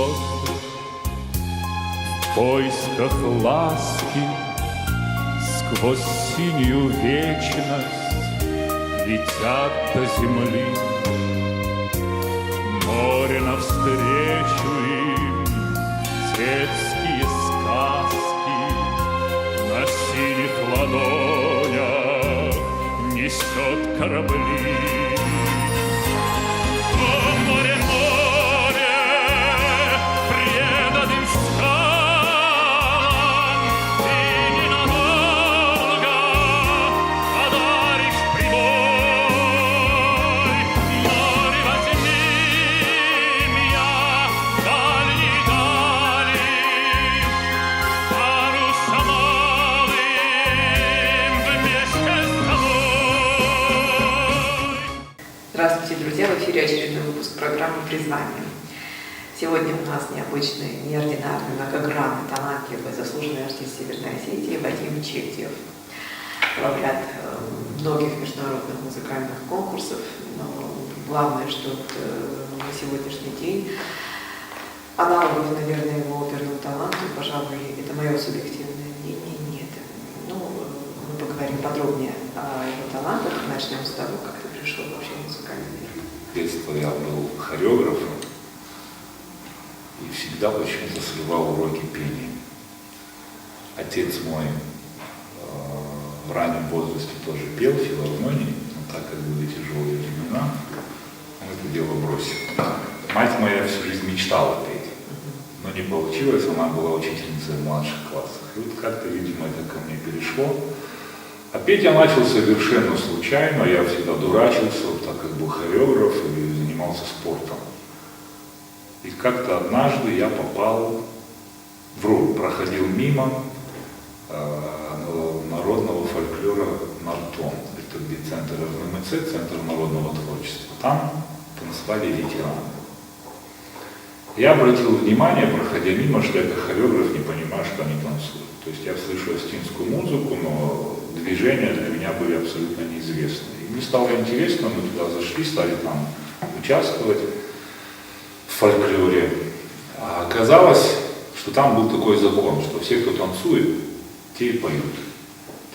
воздух в поисках ласки сквозь синюю вечность летят до земли. Море навстречу им, детские сказки на синих ладонях несет корабли. О, море, море, преданным скалам ты ненадолго подаришь прибой. Море, возьми меня в дальние дали, парусом малым вместе с тобой. Здравствуйте, друзья! В эфире очередной выпуск программы «Признание». Сегодня у нас необычный, неординарный, многогранный, талантливый, заслуженный артист Северной Осетии Вадим Чельдев. Лауреат многих международных музыкальных конкурсов. Но главное, что на сегодняшний день аналогов, наверное, его оперному таланту, пожалуй, это мое субъективное мнение, нет. Ну, мы поговорим подробнее о его талантах. Начнем с того, как ты пришел вообще в музыкальный мир. С детства я был хореографом и всегда почему-то срывал уроки пения. Отец мой в раннем возрасте тоже пел в филармонии, но так как были тяжелые времена, он это дело бросил. Мать моя всю жизнь мечтала петь, но не получилось, она была учительницей в младших классах. И вот как-то, видимо, это ко мне перешло. А петь я начал совершенно случайно, я всегда дурачился, так как был хореограф и занимался спортом. И как-то однажды я проходил мимо народного фольклора «Нартон», это где центр РНМЦ, Центр народного творчества. Там танцевали ветераны. Я обратил внимание, проходя мимо, что я как хореограф не понимаю, что они танцуют. То есть я слышу астинскую музыку, но движения для меня были абсолютно неизвестны. И мне стало интересно, мы туда зашли, стали там участвовать в фольклоре. А оказалось, что там был такой закон, что все, кто танцует, те и поют.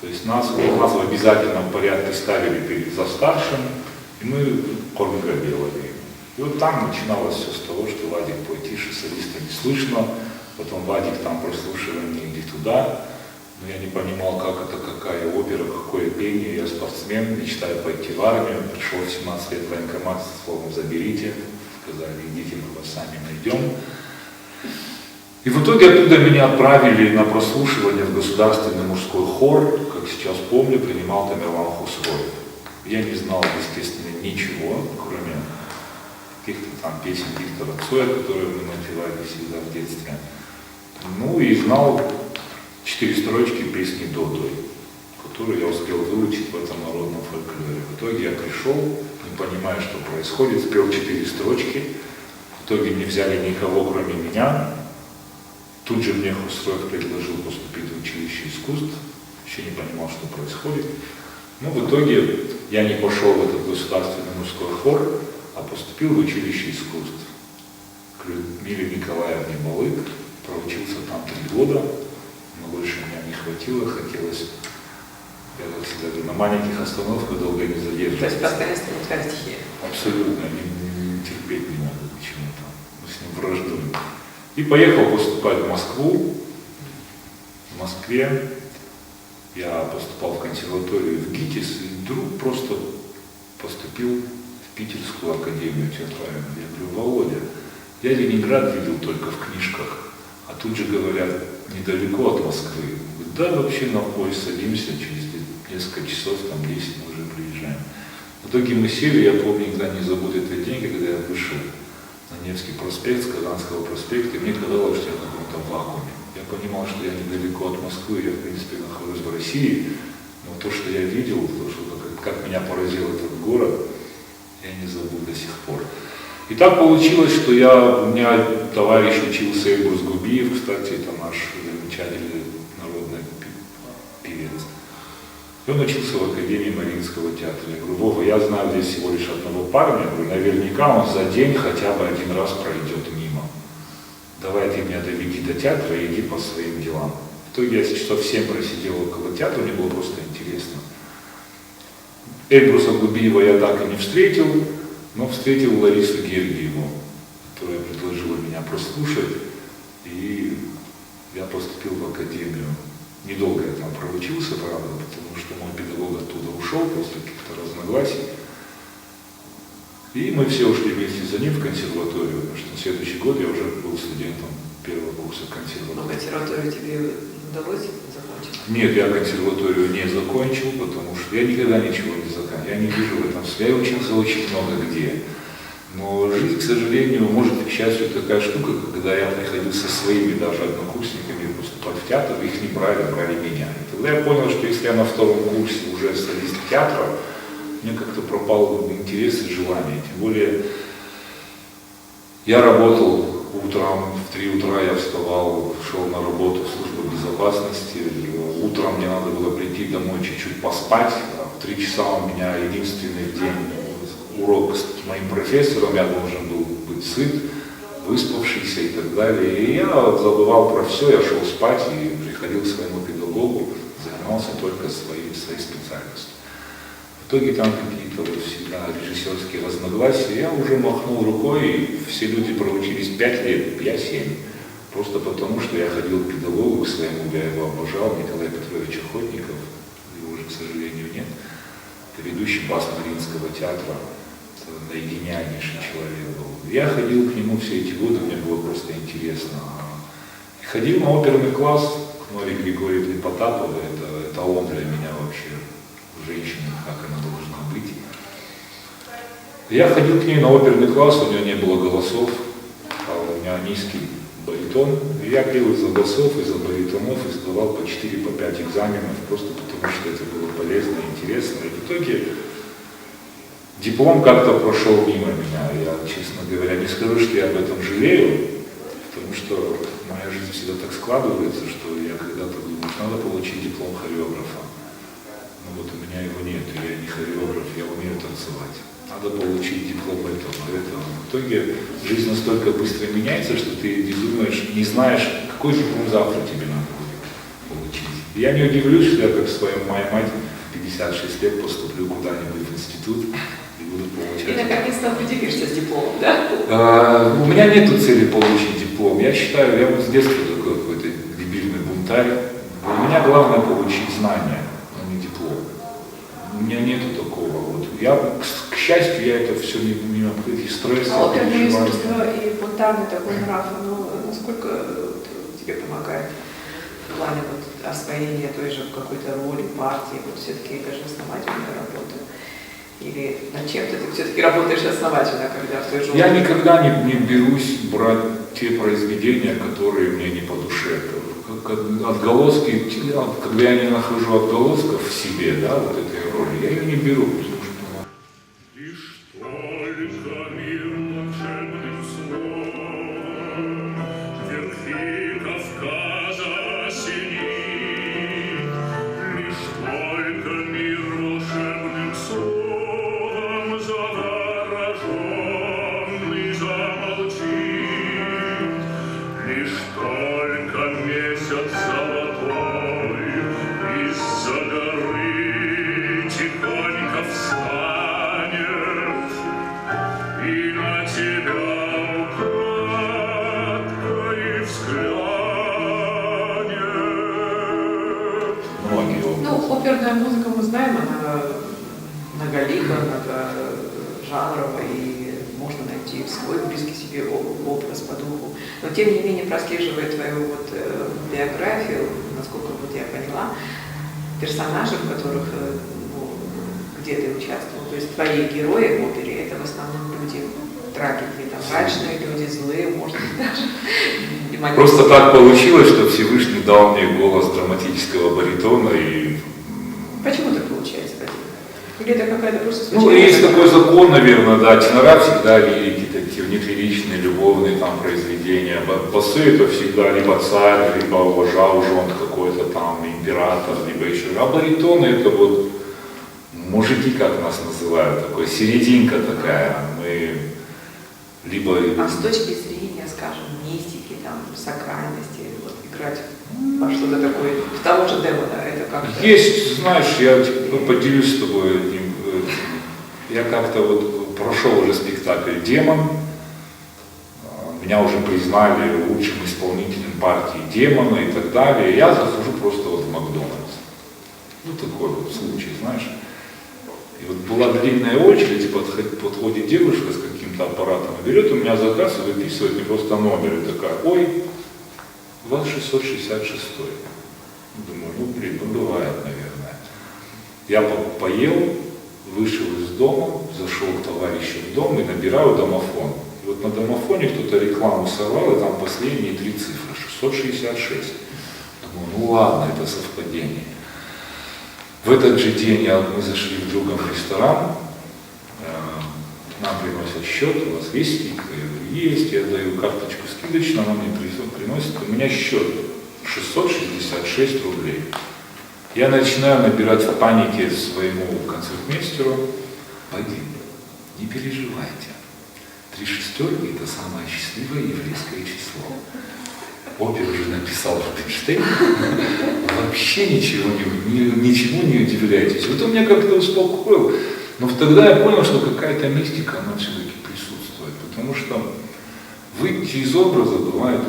То есть нас в обязательном порядке ставили за старшим, и мы хорнга делали. И вот там начиналось все с того, что Вадик, пой тише, солиста не слышно, потом Вадик там прослушивание, иди туда. Но я не понимал, как это, какая опера, какое пение, я спортсмен, мечтаю пойти в армию, пришел в 17 лет в военкомат со словом «заберите», сказали, идите, мы вас сами найдем. И в итоге оттуда меня отправили на прослушивание в государственный мужской хор, как сейчас помню, принимал Тамерлан Хусроев. Я не знал, естественно, ничего, кроме каких-то там песен Виктора Цоя, которые мы напевали всегда в детстве. Ну и знал 4 строчки песни «Додой», которую я успел выучить в этом народном фольклоре. В итоге я пришел, не понимая, что происходит, спел 4 строчки. В итоге не взяли никого, кроме меня. Тут же мне Хусроев предложил поступить в училище искусств. Еще не понимал, что происходит. Но в итоге я не пошел в этот государственный мужской хор, а поступил в училище искусств к Людмиле Николаевне Балык. Проучился там 3 года. Но больше меня не хватило, хотелось, я как всегда говорю, на маленьких остановках долго не задерживаться. То есть постоянно твоя стихия? Абсолютно, не терпеть не могу почему-то, мы с ним враждуем. И поехал поступать в Москву. В Москве я поступал в консерваторию в ГИТИС, и вдруг просто поступил в Питерскую академию театральную. Я говорю, Володя, я Ленинград видел только в книжках. А тут же говорят, недалеко от Москвы. Да, вообще на поезд садимся, через несколько часов, там 10 мы уже приезжаем. В итоге мы сели, я помню, никогда не забуду этот день, когда я вышел на Невский проспект, с Казанского проспекта, и мне казалось, что я в каком-то вакууме. Я понимал, что я недалеко от Москвы, я, в принципе, нахожусь в России, но то, что я видел, то, что, как меня поразил этот город, я не забыл до сих пор. И так получилось, что у меня товарищ учился Эльбрус Губиев, кстати, это наш замечательный народный певец. И он учился в Академии Мариинского театра. Я говорю, Вова, я знаю здесь всего лишь одного парня, я говорю, наверняка он за день хотя бы один раз пройдет мимо. давайте меня доведи до театра и иди по своим делам. В итоге я часов 7 просидел около театра, мне было просто интересно. Эльбруса Губиева я так и не встретил, но встретил Ларису Гергиеву, которая предложила меня прослушать, и я поступил в академию. Недолго я там проучился, правда, потому что мой педагог оттуда ушел после каких-то разногласий. И мы все ушли вместе за ним в консерваторию, потому что на следующий год я уже был студентом первого курса Но консерватории. консерваторию тебе удалось закончить? Нет, я консерваторию не закончил, потому что я никогда ничего не закончил. Я не вижу в этом смысла. Я учился очень много где. Но жизнь, к сожалению, может, к счастью, такая штука, когда я приходил со своими даже однокурсниками поступать в театр, их не брали, брали меня. И тогда я понял, что если я на втором курсе уже солист театра, мне как-то пропал интерес и желание. Тем более я работал утром, в 3 утра я вставал, шел на работу в службу безопасности. Утром мне надо было прийти домой чуть-чуть поспать. В 3 часа у меня единственный в день урок с моим профессором, я должен был быть сыт, выспавшийся и так далее. И я забывал про все, я шел спать и приходил к своему педагогу, занимался только своей специальностью. В итоге там какие-то вот всегда режиссерские разногласия. Я уже махнул рукой, и все люди проучились 5 лет, я 7. Просто потому, что я ходил к педагогу своему, я его обожал, Николай Петрович Охотников, его уже, к сожалению, нет. Это ведущий бас Мариинского театра, наединянейший человек был. Я ходил к нему все эти годы, мне было просто интересно. И ходил на оперный класс к Норе Григорьевне Потаповой, это эталон для меня вообще, женщины, как она должна быть. Я ходил к ней на оперный класс, у нее не было голосов, а у меня низкий баритон. И я пел из-за басов, из-за баритонов, и сдавал по 4, по 5 экзаменов, просто потому что это было полезно и интересно. И в итоге диплом как-то прошел мимо меня. Я, честно говоря, не скажу, что я об этом жалею, потому что моя жизнь всегда так складывается, что я когда-то думал, надо получить диплом хореографа. Но вот у меня его нет, я не хореограф, я умею танцевать. Надо получить диплом этого. В итоге жизнь настолько быстро меняется, что ты не думаешь, не знаешь, какой диплом завтра тебе надо будет получить. И я не удивлюсь, что я, как своя моя мать, в 56 лет поступлю куда-нибудь в институт и буду получать. И наконец-то определишься с дипломом, да? У меня нет цели получить диплом. Я считаю, я вот с детства такой какой-то дебильный бунтарь. У меня главное получить знания, а не диплом. У меня нету такого. Вот. Я, к счастью, я это все мимо этих стрессов. А оперное искусство и бунтарный такой нрав, насколько тебе помогает в плане вот освоения той же какой-то роли, партии? Вот все-таки это же основательная работа. Или над чем-то ты все-таки работаешь основательно, когда в той же... Я никогда не берусь брать те произведения, которые мне не по душе. Отголоски, когда я не нахожу отголосков в себе, да, вот этой роли, я ее не беру, потому что... Лишь только мир волшебным словом верхи Кавказа осенит. Лишь только мир волшебным словом завороженный замолчит. Лишь только месяц золотой из-за горы тихонько встанет и на тебя украдкой взглянет. Многие опыты. Ну, оперная музыка, мы знаем, она многолика, многожанрова, и можно найти свой близкий себе образ по духу. Но тем не менее, прослеживая твою вот биографию, насколько вот я поняла, персонажи, в которых где ты участвовал, то есть твои герои в опере, это в основном люди трагики, там мрачные люди, злые, может быть, даже. Просто так получилось, что Всевышний дал мне голос драматического баритона и... Почему так получается, Вадим? Или это какая-то просто Ну, есть такой закон, наверное, да, тенора всегда лирики, такие внеклиричные, любовные там произведения. Басы это всегда либо царь, либо жаужонт какой-то там, император, либо еще. А баритоны это вот мужики, как нас называют, такой серединка такая. Мы либо... А с точки зрения, скажем, мистики, там, сакральности, вот, играть во что-то такое, в того же демона, это как-то... Есть, знаешь, я поделюсь с тобой одним. Я как-то вот прошел уже спектакль «Демон», меня уже признали лучшим исполнителем партии «Демона» и так далее. Я захожу просто вот в Макдональдс. Ну, такой вот случай, знаешь. И вот была длинная очередь, подходит девушка с каким-то аппаратом, берет у меня заказ и выписывает мне просто номер. И такая: ой, у вас 666. Думаю, ну блин, ну бывает, наверное. Я поел, вышел из дома, зашел к товарищу в дом и набираю домофон. И вот на домофоне кто-то рекламу сорвал, и там последние 3 цифры, 666. Думаю, ну ладно, это совпадение. В этот же день мы зашли в другом ресторан, нам приносят счет, у вас есть скидка? Я говорю, есть, я даю карточку скидочную, она мне приносит, у меня счет 666 рублей. Я начинаю набирать в панике своему концертмейстеру: Вадим, не переживайте, 3 шестерки — это самое счастливое еврейское число. Оперу уже написал Рубинштейн, вообще ничему не удивляйтесь. Вот он меня как-то успокоил, но тогда я понял, что какая-то мистика, она все-таки присутствует, потому что выйти из образа бывает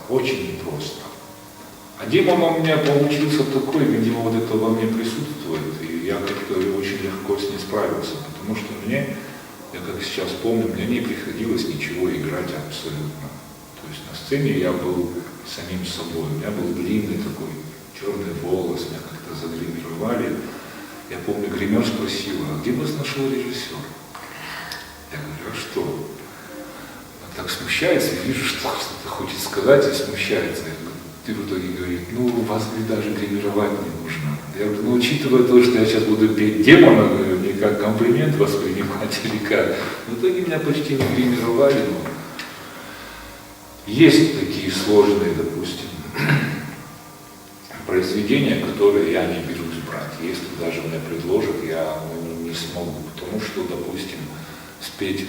очень непросто. А демон у меня получился такой, видимо, вот это во мне присутствует, и я как-то очень легко с ней справился, потому что мне, я как сейчас помню, мне не приходилось ничего играть абсолютно. То есть на сцене я был самим собой, у меня был длинный такой черный волос, меня как-то загримировали. Я помню, гример спросил: а где вас нашел режиссер? Я говорю, а что? Он так смущается, я вижу, что что-то хочет сказать и смущается. Я говорю, ты в итоге говорит, ну вас даже гримировать не нужно. Я говорю, ну учитывая то, что я сейчас буду петь демона, не как комплимент воспринимать или как. В итоге меня почти не гримировали, но есть такие сложные, допустим, произведения, которые я не берусь брать. Если даже мне предложат, я не смогу. Потому что, допустим, спеть,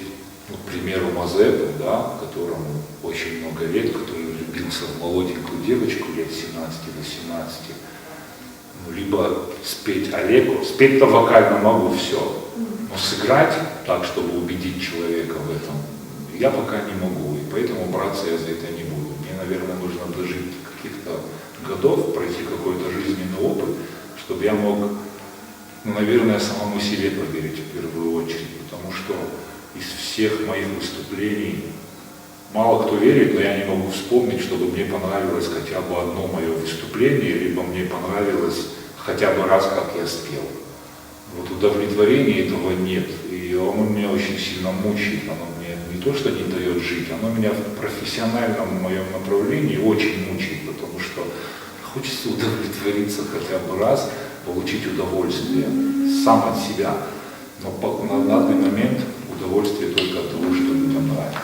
ну, к примеру, Мазепу, да, которому очень много лет, который влюбился в молоденькую девочку лет 17-18, ну, либо спеть Олеку, спеть-то вокально могу все, но сыграть так, чтобы убедить человека в этом, я пока не могу, и поэтому браться я за это не буду. Мне, наверное, нужно дожить каких-то годов, пройти какой-то жизненный опыт, чтобы я мог, ну, наверное, самому себе поверить в первую очередь, потому что из всех моих выступлений мало кто верит, но я не могу вспомнить, чтобы мне понравилось хотя бы одно мое выступление, либо мне понравилось хотя бы раз, как я спел. Вот удовлетворения этого нет, и оно меня очень сильно мучает, оно мне не то, что не дает жить, оно меня в профессиональном моем направлении очень мучает, потому что хочется удовлетвориться хотя бы раз, получить удовольствие сам от себя, но на данный момент удовольствие только от того, что людям нравится.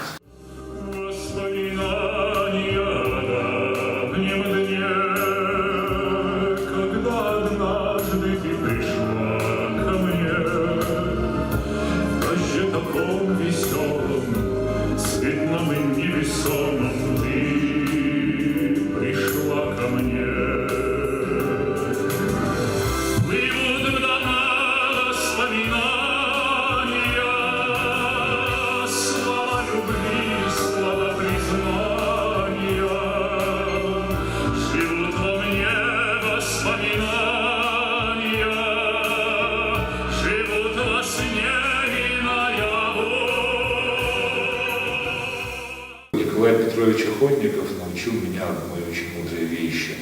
Николай Петрович Охотников научил меня одной очень мудрой вещи.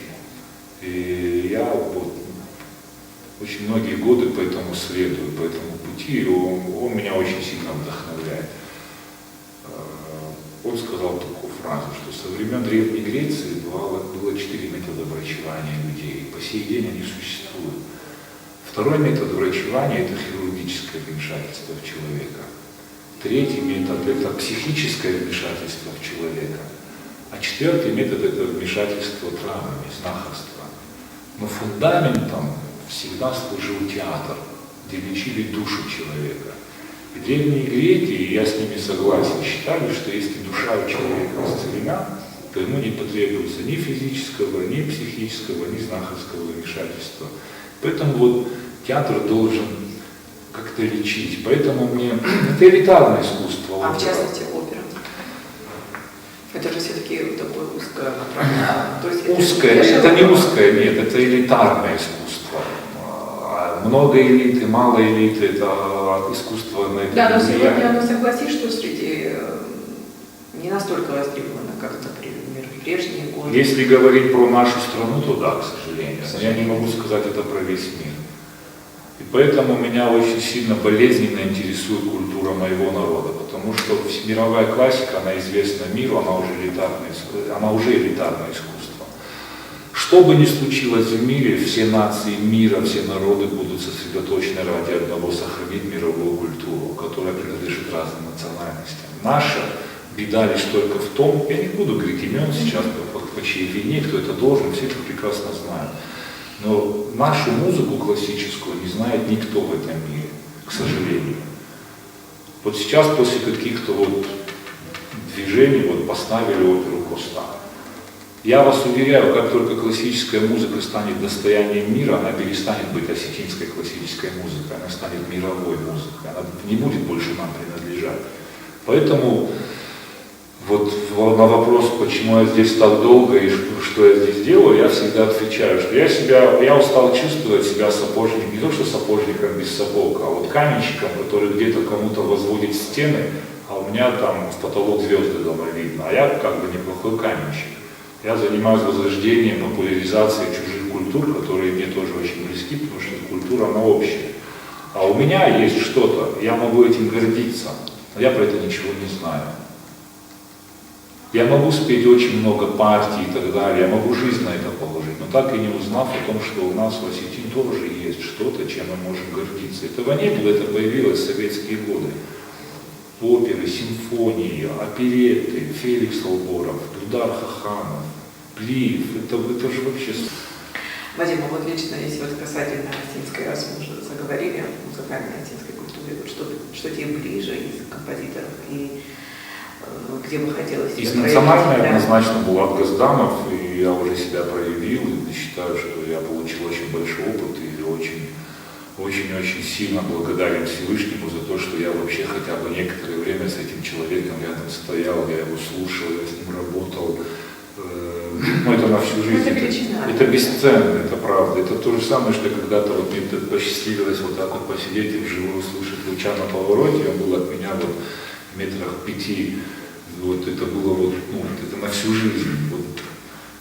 И я вот очень многие годы по этому следую, по этому пути, и он меня очень сильно вдохновляет. Он сказал такую фразу, что со времен Древней Греции было 4 метода врачевания людей, по сей день они существуют. Второй метод врачевания – это хирургическое вмешательство в человека. Третий метод – это психическое вмешательство в человека. А четвертый метод – это вмешательство травмами, знахарство. Но фундаментом всегда служил театр, где лечили душу человека. И древние греки, и я с ними согласен, считали, что если душа у человека исцелена, короля, то ему не потребуется ни физического, ни психического, ни знахарского вмешательства. Поэтому вот театр должен как-то лечить. Поэтому мне это элитарное искусство. А в частности опера? Это же все-таки такое узкое направление. То есть Узкое, это не узкое, нет, это элитарное искусство. Много элиты, мало элиты, это искусство на это да, но влияет. сегодня, ну согласись, что среди не настолько востребовано, как, например, в прежние годы. Если говорить про нашу страну, то да, к сожалению. Но я не могу сказать это про весь мир. И поэтому меня очень сильно болезненно интересует культура моего народа, потому что мировая классика, она известна миру, она уже элитарное искусство. Что бы ни случилось в мире, все нации мира, все народы будут сосредоточены ради одного — сохранить мировую культуру, которая принадлежит разным национальностям. Наша беда лишь только в том, я не буду говорить имен сейчас, по чьей вине, кто это должен, все это прекрасно знают. Но нашу музыку классическую не знает никто в этом мире, к сожалению. Вот сейчас после каких-то вот движений вот поставили оперу Коста. Я вас уверяю, как только классическая музыка станет достоянием мира, она перестанет быть осетинской классической музыкой, она станет мировой музыкой, она не будет больше нам принадлежать. Поэтому вот на вопрос, почему я здесь так долго и что я здесь делаю, я всегда отвечаю, что я устал чувствовать себя сапожником, не то что сапожником без сапог, а вот каменщиком, который где-то кому-то возводит стены, а у меня там в потолок звезды дома видно, а я как бы неплохой каменщик. Я занимаюсь возрождением, популяризацией чужих культур, которые мне тоже очень близки, потому что культура, она общая. А у меня есть что-то, я могу этим гордиться, но я про это ничего не знаю. Я могу спеть очень много партий и так далее, я могу жизнь на это положить, но так и не узнав о том, что у нас в Осетии тоже есть что-то, чем мы можем гордиться. Этого не было, это появилось в советские годы. Оперы, симфонии, опереты, Феликс Алборов, Дудар Хаханов, Плиев, это же вообще... Вадим, а вот лично, если вот касательно осетинской, раз мы уже заговорили о музыкальной осетинской культуре, вот что тебе ближе из композиторов и где бы хотелось себя из проявить? национальной однозначно Булат Газдамов, и я уже себя проявил, и считаю, что я получил очень большой опыт и очень сильно благодарен Всевышнему за то, что я вообще хотя бы некоторое время с этим человеком рядом стоял, я его слушал, я с ним работал. Ну, это на всю жизнь. Это бесценно, это правда. Это то же самое, что когда-то вот мне посчастливилось вот так вот посидеть и вживую услышать Лучана Повороте, он был от меня вот в метрах 5, вот это было вот, ну, это на всю жизнь. Вот.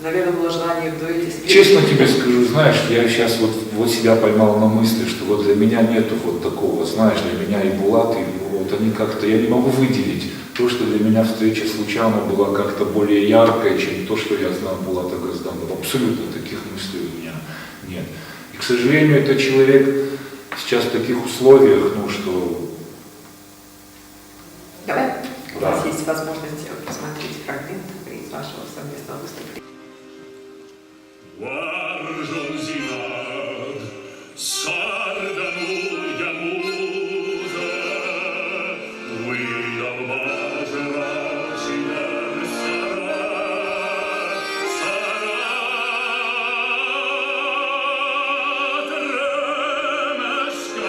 Наверное, было желание в дуэте спеть. Честно тебе скажу, знаешь, я сейчас вот себя поймал на мысли, что вот для меня нету вот такого, знаешь, для меня и Булат, и вот они как-то, я не могу выделить то, что для меня встреча с Лучаном была как-то более яркой, чем то, что я знал Булата Газдамова. Абсолютно таких мыслей у меня нет. И, к сожалению, этот человек сейчас в таких условиях, ну что... Давай, у Да. вас есть возможность посмотреть фрагмент из вашего совместного выступления. Guardo zinad, sardanu yamuza, we are mazerati del sara, tremeska,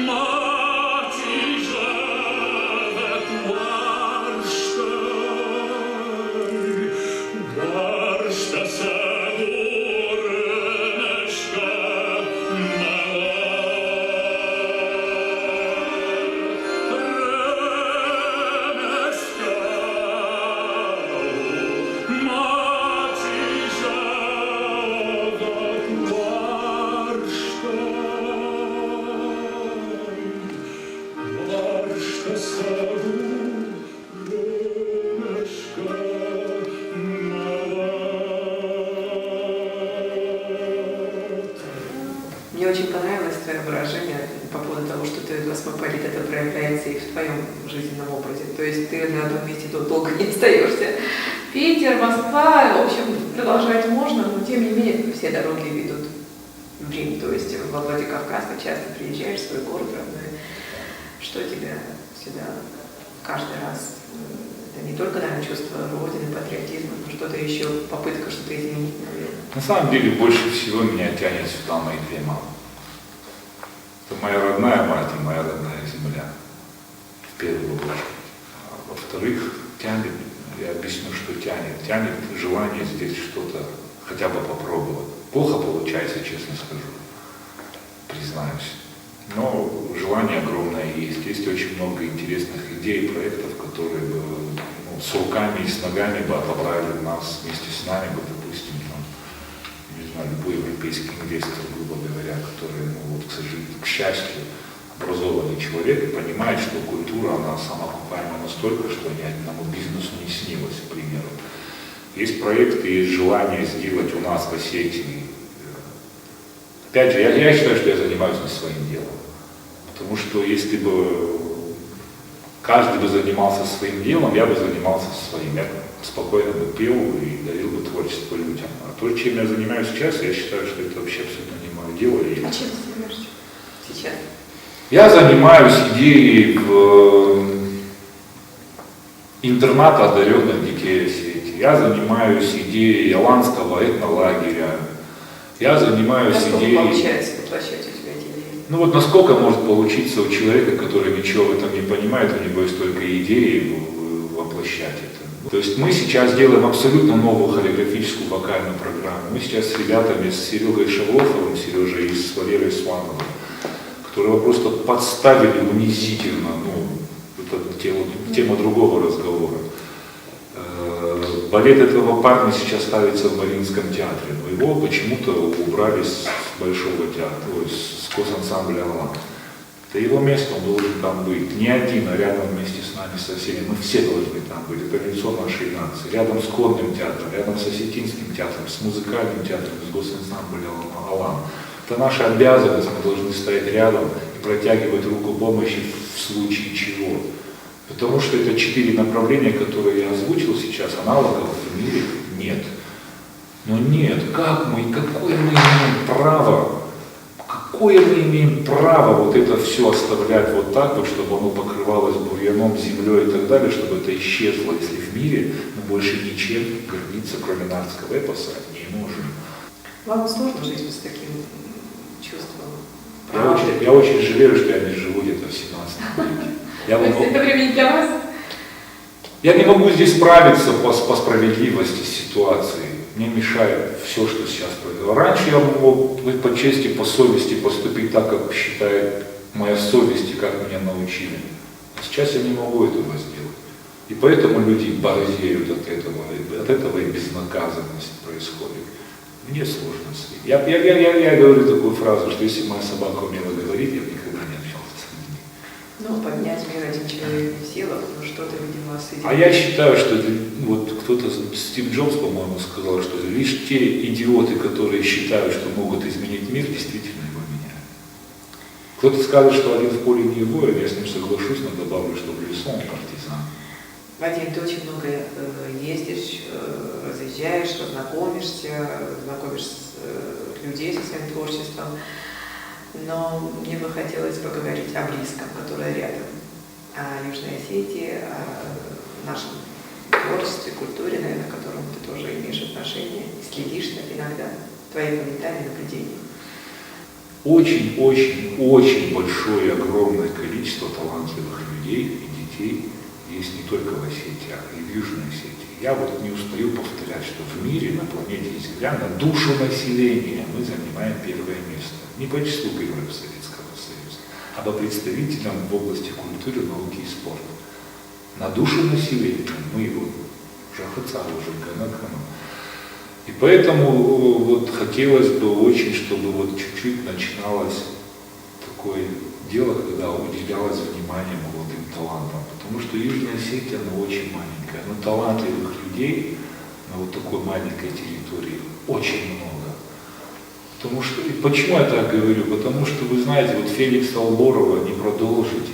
mati javet warshka. Warsta sadur neshka remeska mati javat warsta sadur neshka. Мне очень понравилось твое выражение по поводу того, что ты космополит, это проявляется и в твоем жизненном образе. То есть ты на одном месте долго не остаешься. Питер, Москва, в общем, продолжать можно, но тем не менее все дороги ведут в Рим. То есть во Владикавказ ты часто приезжаешь в свой город родной. Что тебя сюда каждый раз Это не только, наверное, чувство родины, патриотизма, но что-то еще, попытка что-то изменить, наверное. На самом деле больше всего меня тянет сюда мои две мамы. Это моя родная мать и моя родная земля. В первую очередь. А во-вторых, тянет, я объясню, что тянет. Тянет желание здесь что-то хотя бы попробовать. Плохо получается, честно скажу. Признаюсь. Но желание огромное есть. Есть очень много интересных идей, проектов, которые бы с руками и с ногами бы отобрали нас вместе с нами, бы, допустим, не знаю, любой европейский инвестор, грубо говоря, который, к счастью, образованный человек и понимает, что культура, она самоокупаема настолько, что ни одному бизнесу не снилось, к примеру. Есть проекты, есть желание сделать у нас в Осетии. Опять же, я считаю, что я занимаюсь не своим делом. Потому что если бы каждый бы занимался своим делом, я бы занимался своим. Я спокойно бы пел и дарил бы творчество людям. А то, чем я занимаюсь сейчас, я считаю, что это вообще абсолютно не мое дело. А чем ты занимаешься сейчас? Я занимаюсь идеей интерната одаренных детей Осетии. Я занимаюсь идеей Яланского этнолагеря. Я занимаюсь идеей... Получается воплощать у тебя эти идеи? Ну вот насколько может получиться у человека, который ничего в этом не понимает, у него есть только идеи воплощать это. То есть мы сейчас делаем абсолютно новую хореографическую вокальную программу. Мы сейчас с ребятами, с Серегой Шавлоховым, Сережей и с Валерой Свановой, которого просто подставили унизительно, это тема другого разговора. Балет этого парня сейчас ставится в Мариинском театре, но его почему-то убрали с Большого театра, с госансамбля «Алан». Это его место, он должен там быть. Не один, а рядом вместе с нами, со всеми. Мы все должны там быть. Это лицо нашей нации. Рядом с конным театром, рядом с Осетинским театром, с музыкальным театром, с госансамблем «Алан». Это наша обязанность, мы должны стоять рядом и протягивать руку помощи в случае чего. Потому что это 4 направления, которые я озвучил сейчас, аналогов в мире нет. Но нет, какое мы имеем право вот это все оставлять вот так вот, чтобы оно покрывалось бурьяном, землей и так далее, чтобы это исчезло, если в мире мы больше ничем гордиться, кроме нардского эпоса, не можем. Вам сложно жить с таким чувством? Я очень жалею, что я не живу где-то в 17 веке. Это время не для вас? Я не могу здесь справиться по справедливости ситуации. Мне мешает все, что сейчас происходит. Раньше я мог по чести, по совести поступить так, как считает моя совесть и как меня научили. А сейчас я не могу этого сделать. И поэтому люди борзеют от этого и безнаказанность происходит. Мне сложно с ним. Я говорю такую фразу, что если моя собака умела говорить, я бы никогда не общался с людьми. Ну, поднять мир один человек не в силах, но что-то, видимо, соединить. А я считаю, что вот кто-то, Стив Джобс, по-моему, сказал, что лишь те идиоты, которые считают, что могут изменить мир, действительно его меняют. Кто-то скажет, что один в поле не воин, я с ним соглашусь, но добавлю, что в лесу он партизан. Вадим, ты очень много ездишь, разъезжаешь, знакомишь людей со своим творчеством. Но мне бы хотелось поговорить о близком, которое рядом, о Южной Осетии, о нашем творчестве, культуре, наверное, к которому ты тоже имеешь отношение, следишь так иногда, твои комментарии, наблюдения. Очень большое, огромное количество талантливых людей и детей есть не только в Осетии, а и в Южной Осетии. Я вот не устаю повторять, что в мире, на планете Земля, на душу населения мы занимаем первое место. Не по числу героев Советского Союза, а по представителям в области культуры, науки и спорта. На душу населения мы его уже Ганакану. И поэтому вот хотелось бы очень, чтобы вот чуть-чуть начиналось такое дело, когда уделялось внимание молодым талантам. Потому что Южная Осетия, она очень маленькая, но талантливых людей на вот такой маленькой территории очень много. Потому что, почему я так говорю? Потому что, вы знаете, вот Феликса Алборова не продолжить,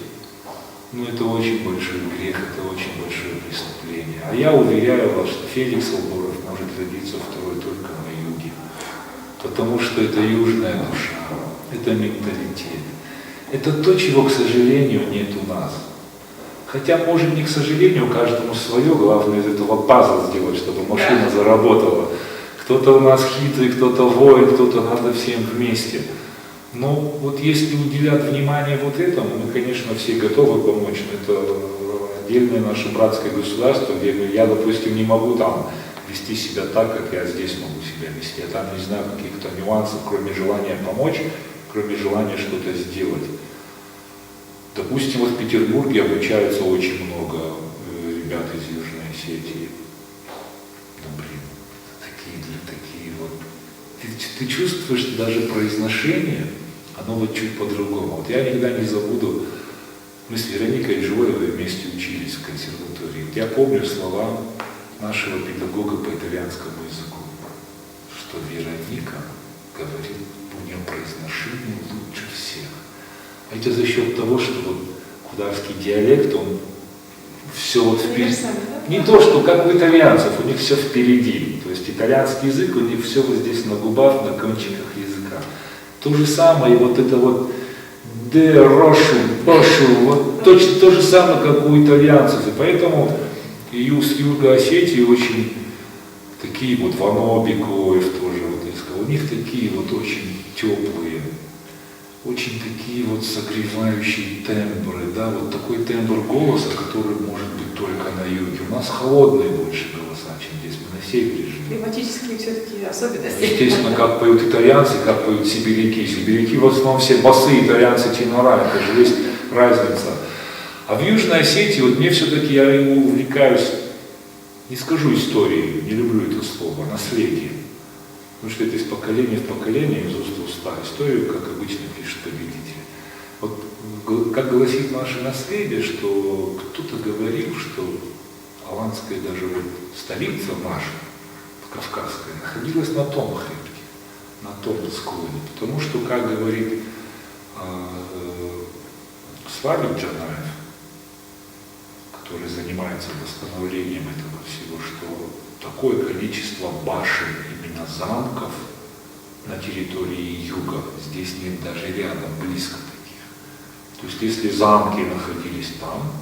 это очень большой грех, это очень большое преступление. А я уверяю вас, что Феликс Алборов может родиться второй только на юге. Потому что это южная душа, это менталитет. Это то, чего, к сожалению, нет у нас. Хотя, может, не к сожалению, каждому свое, главное из этого пазл сделать, чтобы машина заработала. Кто-то у нас хитрый, кто-то воин, кто-то надо всем вместе. Но вот если уделять внимание вот этому, мы, конечно, все готовы помочь. Это отдельное наше братское государство, где я, допустим, не могу там вести себя так, как я здесь могу себя вести. Я там не знаю каких-то нюансов, кроме желания помочь, кроме желания что-то сделать. Допустим, вот в Петербурге обучаются очень много ребят из Южной Осетии. Ну, блин, такие вот. Ты чувствуешь даже произношение, оно вот чуть по-другому. Вот я никогда не забуду, мы с Вероникой Живоевой вместе учились в консерватории. Вот я помню слова нашего педагога по итальянскому языку, что Вероника говорит, у нее произношение лучше всех. А это за счет того, что вот кударский диалект, он все вот впереди. Не то, что как у итальянцев, у них все впереди. То есть итальянский язык, у них все вот здесь на губах, на кончиках языка. То же самое, вот это вот де, рошу, бошу, вот точно то же самое, как у итальянцев. И поэтому с Южной Осетии очень такие вот Ванобикоев тоже, вот я сказал, у них такие вот очень теплые, очень такие вот согревающие тембры, да, вот такой тембр голоса, который может быть только на юге. У нас холодные больше голоса, чем здесь, мы на севере живем. Климатические все-таки особенности. Естественно, как поют итальянцы, как поют сибиряки. Сибиряки в основном все басы, итальянцы тенора, это же есть разница. А в Южной Осетии, вот мне все-таки, я ему увлекаюсь, не скажу истории, не люблю это слово, наследие. Потому что это из поколения в поколение, из уст в уста. Историю, как обычно, пишут победители. Вот, как гласит наше наследие, что кто-то говорил, что аланская даже вот столица наша, кавказская, находилась на том хребте, на том склоне. Потому что, как говорит Славик Джанаев, который занимается восстановлением этого всего, что такое количество башен, именно замков на территории юга, здесь нет даже рядом, близко таких. То есть если замки находились там,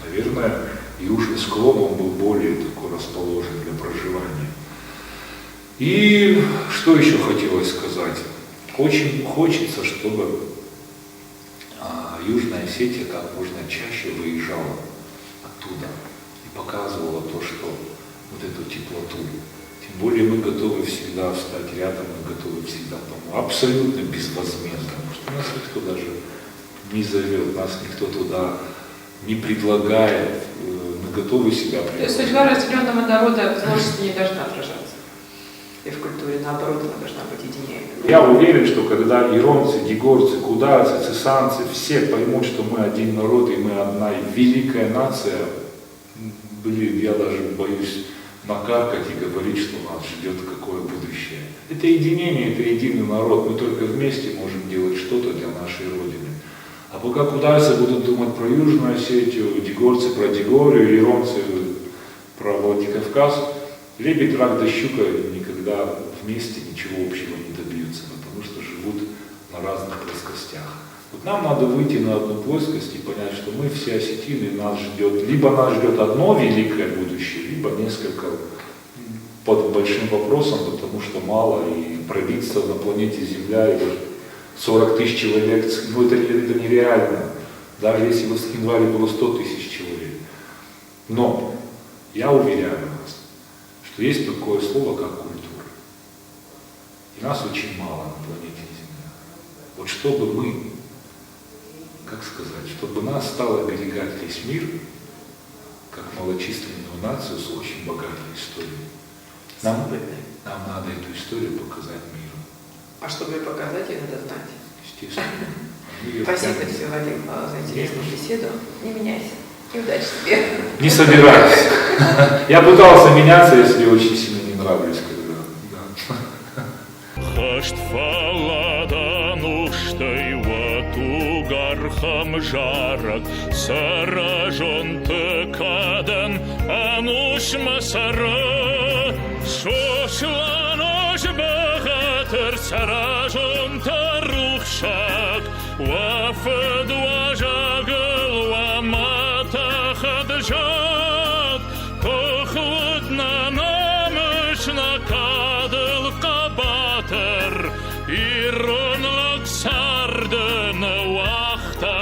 наверное, южный склон он был более такой расположен для проживания. И что еще хотелось сказать? Очень хочется, чтобы Южная Осетия как можно чаще выезжала оттуда и показывала то, что вот эту теплоту. Тем более мы готовы всегда встать рядом, мы готовы всегда помочь. Абсолютно безвозмездно, потому что нас никто даже не зовет, нас никто туда не предлагает, мы готовы себя То принимать. есть судьба разделенного народа в творчестве не должна отражаться. И в культуре, наоборот, она должна быть единее. Я уверен, что когда иронцы, дигорцы, кударцы, цесанцы все поймут, что мы один народ и мы одна великая нация, блин, я даже боюсь накаркать и говорить, что нас ждет какое будущее. Это единение, это единый народ, мы только вместе можем делать что-то для нашей Родины. А пока кударцы будут думать про Южную Осетию, дигорцы про Дигорию, иронцы про Владикавказ, лебедь, рак да щука никогда вместе ничего общего не добьются, потому что живут на разных плоскостях. Вот нам надо выйти на одну плоскость и понять, что мы все осетины, нас ждет, либо нас ждет одно великое будущее, либо несколько под большим вопросом, потому что мало, и пробиться на планете Земля, и 40 тысяч человек, ну это нереально, даже если бы в Скинвале было 100 тысяч человек. Но я уверяю вас, что есть такое слово, как культура. И нас очень мало на планете Земля. Вот чтобы мы, как сказать, чтобы нас стал оберегать весь мир, как малочисленную нацию с очень богатой историей, нам надо эту историю показать миру. А чтобы ее показать, ее надо знать. Естественно. Спасибо тебе, Вадим, за интересную беседу. Не меняйся. И удачи тебе. Не собираюсь. Я пытался меняться, если очень сильно не нравлюсь, когда. Хашт фаладану штай вату гархам жарак, саражон текаден, ануш масара, шошланош бахатер, саражон тарухшак, вафед важагал Тухлудна намышна кадыл кабатыр, Иронлык сардыны вақта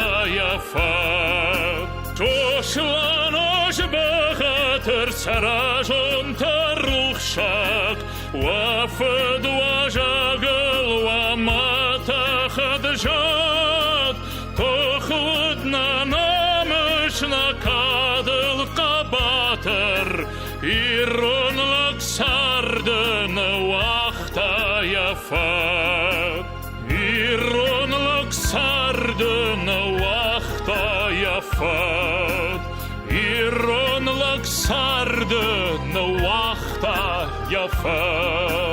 яфат. Тошланыш бахатыр саражон тарухшак, Вафыд важагыл вамата хаджат. Тухлудна намышна кадыл кабатыр, Иронлык сардыны вақта яфат. Иронлык сардыны вақта яфат. Иронлык сардыны вақта яфат.